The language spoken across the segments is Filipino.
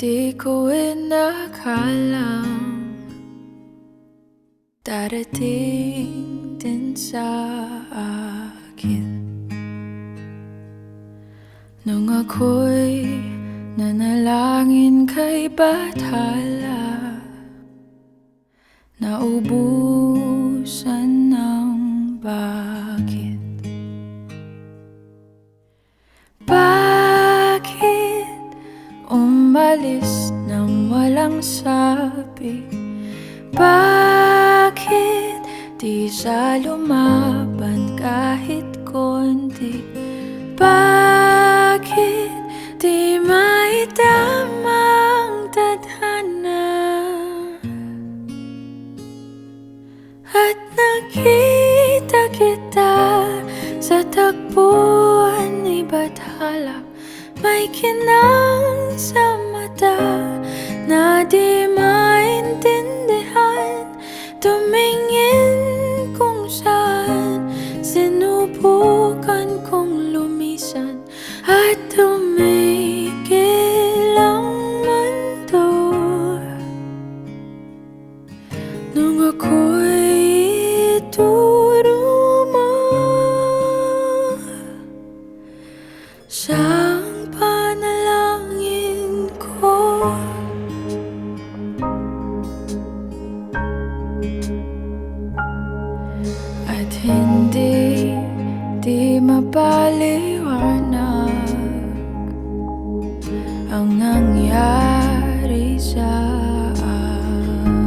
Di ko inakalang darating din sa akin nung ako'y nanalangin kay Bathala, naubusan ng bakit. Bakit umalis nang walang sabi? Bakit di siya lumaban kahit konti? Bakit di maitamang tadhana? At nakita kita sa tagpuan ni Bathala, may kinang sa mata na di maintindihan. Tumingin kung saan, sinubukan kong lumisan at tumigil ang mundo nung ako'y ituro mo siyang panalangin ko. At hindi di mapaliwanag ang nangyari sa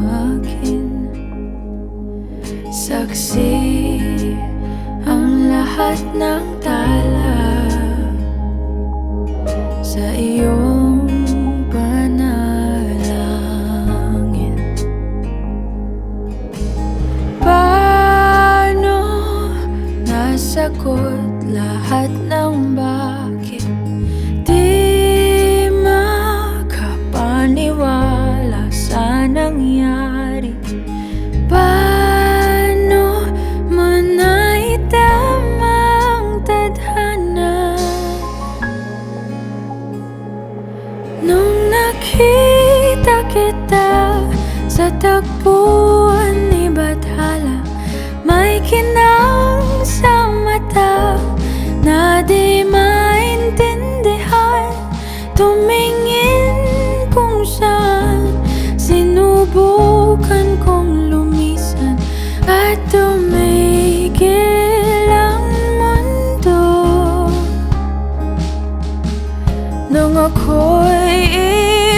akin. Saksi ang lahat ng tala sa iyong panalangin. Paano nasagot lahat ng bakit? Di makapaniwala sa nangyari. Paano mo naitamang tadhana nung nakita kita sa tagpuan ni Bathala? May kinang sa mata na di maintindihan. Tumingin kung saan, sinubukan kong lumisan at tumigil ang mundo nung ako'y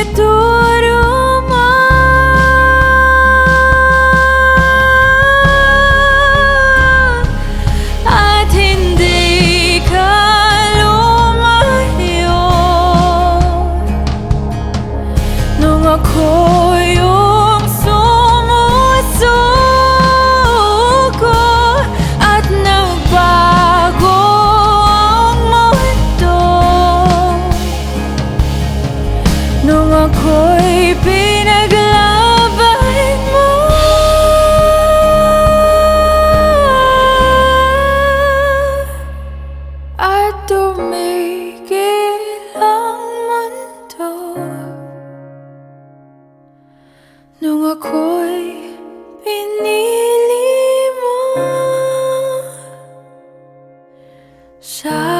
ituro mo at hindi ka lumayo nung ako'y yung sumusuko at nagbago ang mundo nung ako'y pinaglaban mo. At tumigil ang mundo nung ako'y pinili mo sa